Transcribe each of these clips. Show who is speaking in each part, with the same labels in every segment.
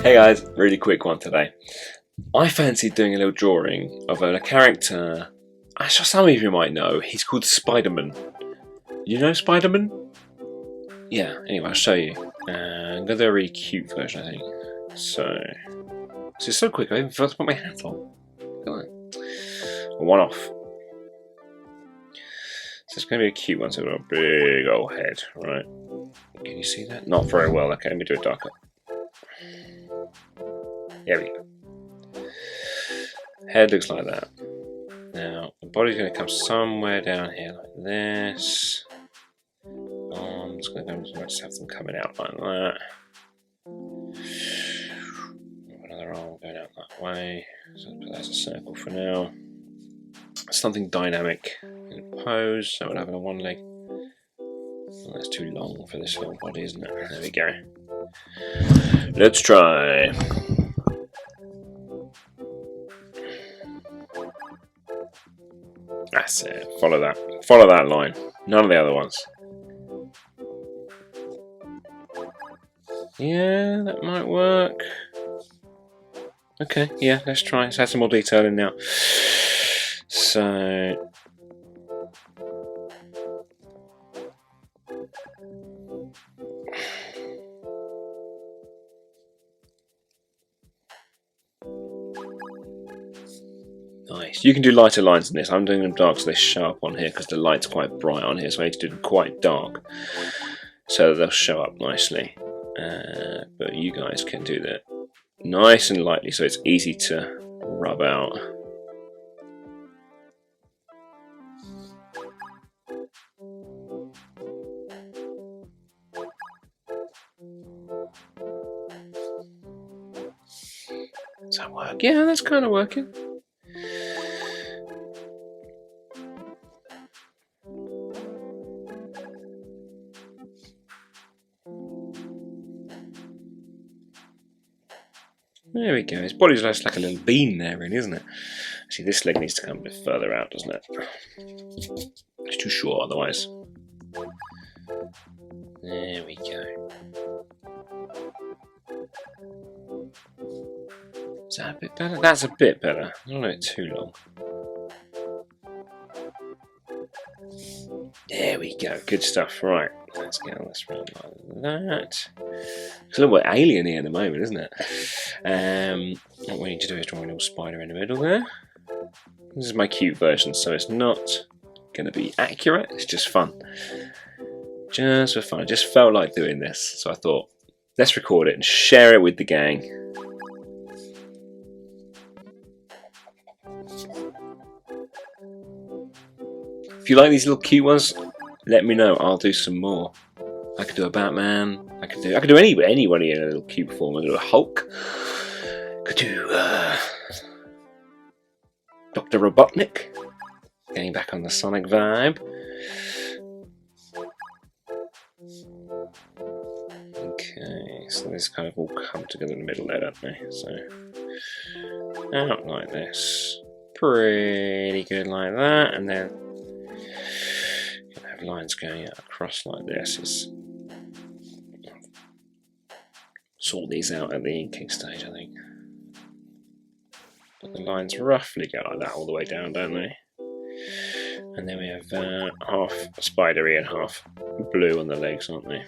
Speaker 1: Hey guys, really quick one today. I fancied doing a little drawing of a character, actually some of you might know, he's called Spiderman. You know Spiderman? Yeah, anyway I'll show you. I'm going to do a really cute version I think. So it's so quick, I even forgot to put my hat on. Look at that. One off. So it's going to be a cute one, so we've got a big old head, right? Can you see that? Not very well, okay, let me do it darker. There we go. Head looks like that. Now, the body's going to come somewhere down here like this. Arms going to go, just have them coming out like that. Another arm going out that way. So I'll put that as a circle for now. Something dynamic in a pose. So we'll have it on one leg. Oh, that's too long for this little body, isn't it? There we go. Let's try. That's it. Follow that. Follow that line. None of the other ones. Yeah, that might work. Okay, yeah, let's try. Let's add some more detail in now. So nice. You can do lighter lines in this. I'm doing them dark so they show up on here because the light's quite bright on here, so I need to do them quite dark so they'll show up nicely. But you guys can do that nice and lightly so it's easy to rub out. Does that work? Yeah, that's kind of working. There we go. His body's just like a little bean there, really, isn't it? See, this leg needs to come a bit further out, doesn't it? It's too short otherwise. There we go. Is that a bit better? That's a bit better. I don't know it too long. There we go. Good stuff. Right. Let's get on this round like that. It's a little bit alien here at the moment, isn't it? What we need to do is draw a little spider in the middle there. This is my cute version, so it's not going to be accurate. It's just fun. Just for fun. I just felt like doing this, so I thought, let's record it and share it with the gang. If you like these little cute ones, let me know. I'll do some more. I could do a Batman. I could do anybody in a little cute form. I could do a Hulk. Could do Dr. Robotnik. Getting back on the Sonic vibe. Okay, so this kind of all come together in the middle there, don't they? So out like this. Pretty good like that, and then lines going out across like this. Is sort these out at the inking stage, I think. But the lines roughly go like that all the way down, don't they? And then we have half spidery and half blue on the legs, aren't they?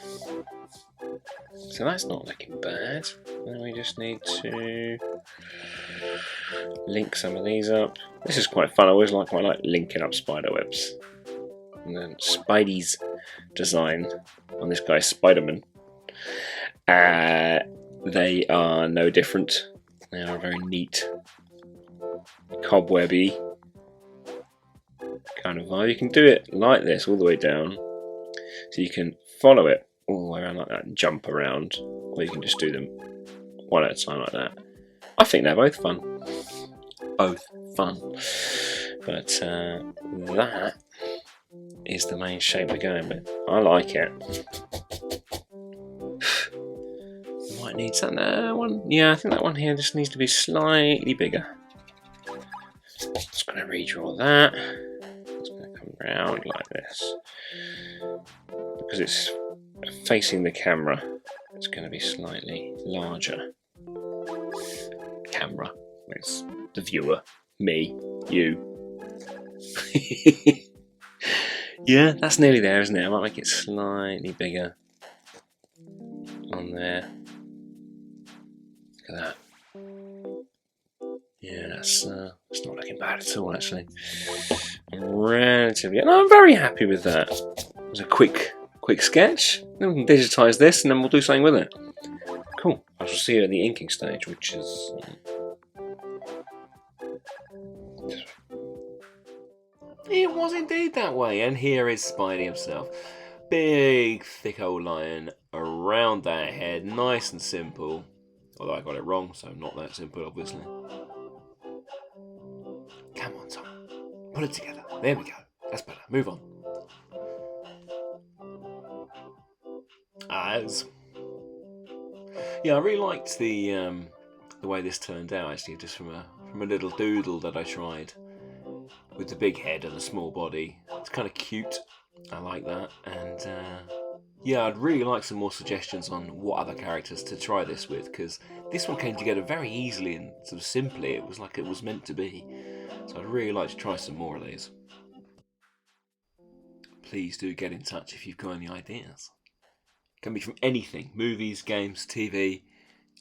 Speaker 1: So that's not looking bad. Then we just need to link some of these up. This is quite fun. I always quite like linking up spider webs. And then Spidey's design on this guy, Spiderman. They are no different. They are very neat, cobwebby kind of vibe. You can do it like this all the way down, so you can follow it all the way around like that and jump around, or you can just do them one at a time like that. I think they're both fun. Both fun. But that is the main shape we're going with. I like it. Might need something. One. Yeah, I think that one here just needs to be slightly bigger. Just going to redraw that. It's going to come round like this. Because it's facing the camera, it's going to be slightly larger. camera. It's the viewer, me, you. Yeah, that's nearly there, isn't it? I might make it slightly bigger on there. Look at that. Yeah, it's not looking bad at all, actually. Relatively, and I'm very happy with that. It was a quick sketch. Then we can digitise this, and then we'll do something with it. Cool. I shall see you at the inking stage, which is. It was indeed that way, and here is Spidey himself. Big, thick old lion around that head, nice and simple. Although I got it wrong, so not that simple, obviously. Come on, Tom. Put it together. There we go. That's better. Move on. As. Yeah, I really liked the way this turned out, actually, just from a little doodle that I tried. With the big head and the small body. It's kind of cute. I like that. And yeah, I'd really like some more suggestions on what other characters to try this with, because this one came together very easily and sort of simply. It was like it was meant to be. So I'd really like to try some more of these. Please do get in touch if you've got any ideas. It can be from anything. Movies, games, TV,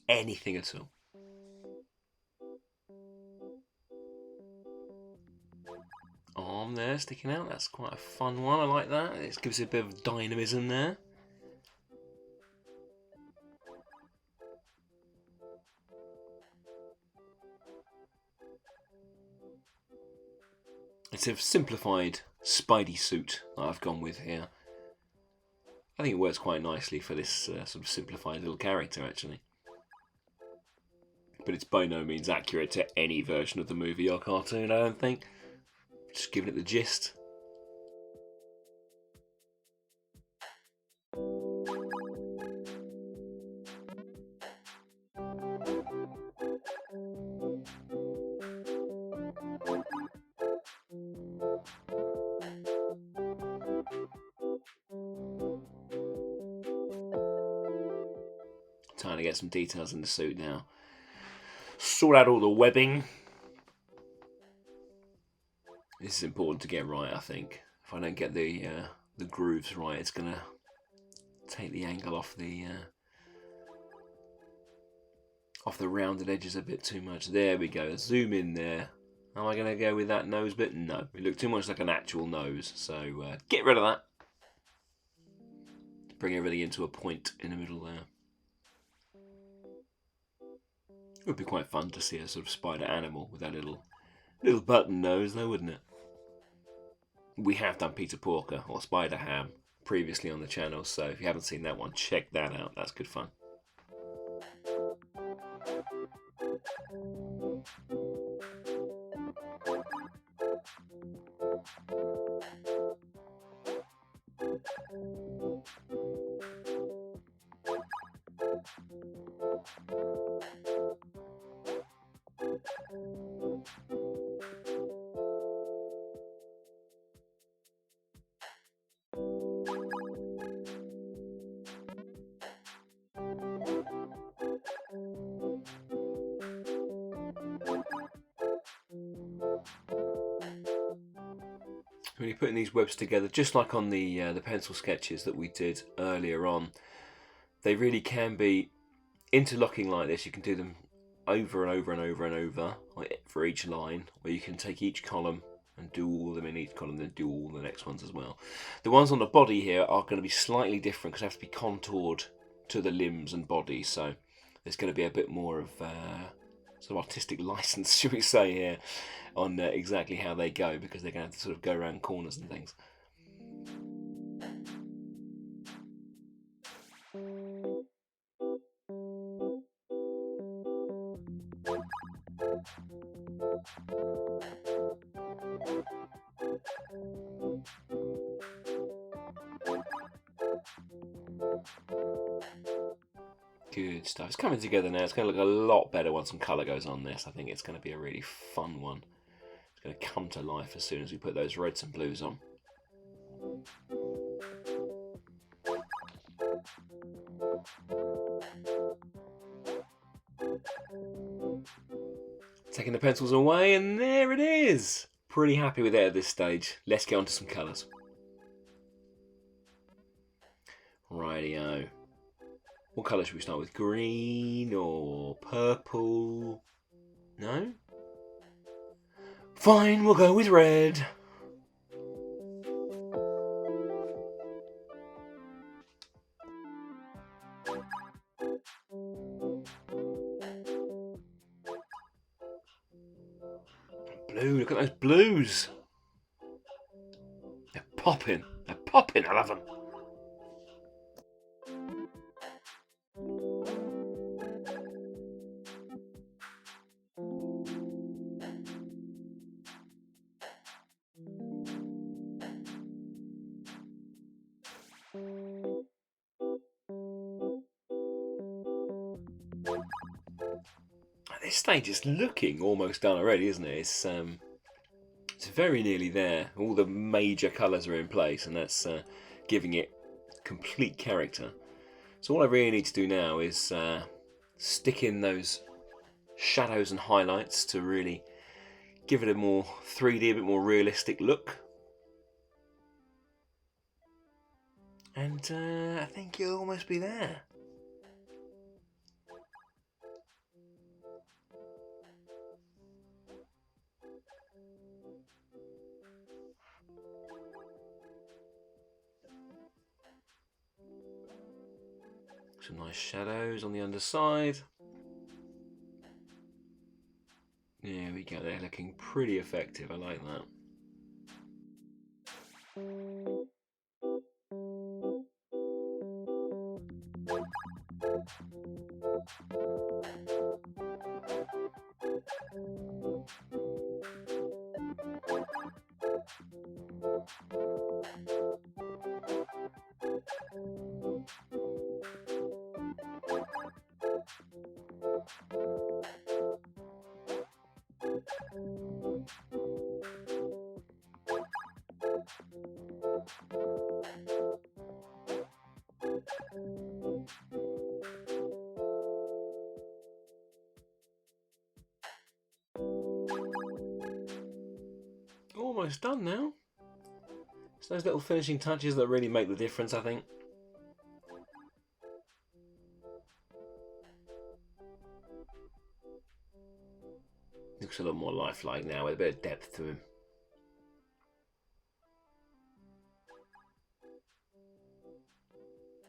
Speaker 1: anything at all. Arm there sticking out, that's quite a fun one, I like that. It gives it a bit of dynamism there. It's a simplified Spidey suit that I've gone with here. I think it works quite nicely for this sort of simplified little character, actually. But it's by no means accurate to any version of the movie or cartoon, I don't think. Just giving it the gist. Time to get some details in the suit now. Sort out all the webbing. This is important to get right, I think. If I don't get the grooves right, it's gonna take the angle off the rounded edges a bit too much. There we go. Zoom in there. Am I gonna go with that nose bit? No, it looked too much like an actual nose. So get rid of that. Bring everything into a point in the middle there. It would be quite fun to see a sort of spider animal with that little button nose, though, wouldn't it? We have done Peter Porker or Spider Ham previously on the channel, so if you haven't seen that one, check that out. That's good fun. When you're putting these webs together, just like on the pencil sketches that we did earlier on, they really can be interlocking like this. You can do them over and over and over and over for each line, or you can take each column and do all of them in each column, then do all the next ones as well. The ones on the body here are going to be slightly different because they have to be contoured to the limbs and body, so there's going to be a bit more of sort of artistic license, should we say, here on exactly how they go, because they're going to have to sort of go around corners and things. Good stuff. It's coming together now. It's going to look a lot better once some colour goes on this. I think it's going to be a really fun one. It's going to come to life as soon as we put those reds and blues on. Taking the pencils away, and there it is. Pretty happy with it at this stage. Let's get on to some colours. Rightio. What colour should we start with? Green or purple? No? Fine, we'll go with red. Blue, look at those blues. They're popping. They're popping, I love them. This stage is looking almost done already, isn't it? It's very nearly there. All the major colours are in place, and that's giving it complete character. So all I really need to do now is stick in those shadows and highlights to really give it a more 3D, a bit more realistic look. And I think you'll almost be there. Some nice shadows on the underside. There we go, they're looking pretty effective, I like that. Almost done now. It's those little finishing touches that really make the difference, I think. Looks a little more lifelike now with a bit of depth to him.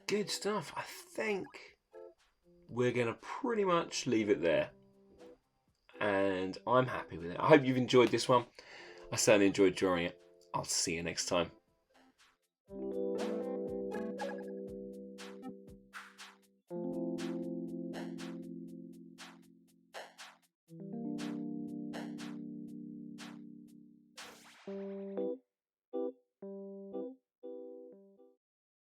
Speaker 1: Good stuff. I think we're going to pretty much leave it there. And I'm happy with it. I hope you've enjoyed this one. I certainly enjoyed drawing it. I'll see you next time.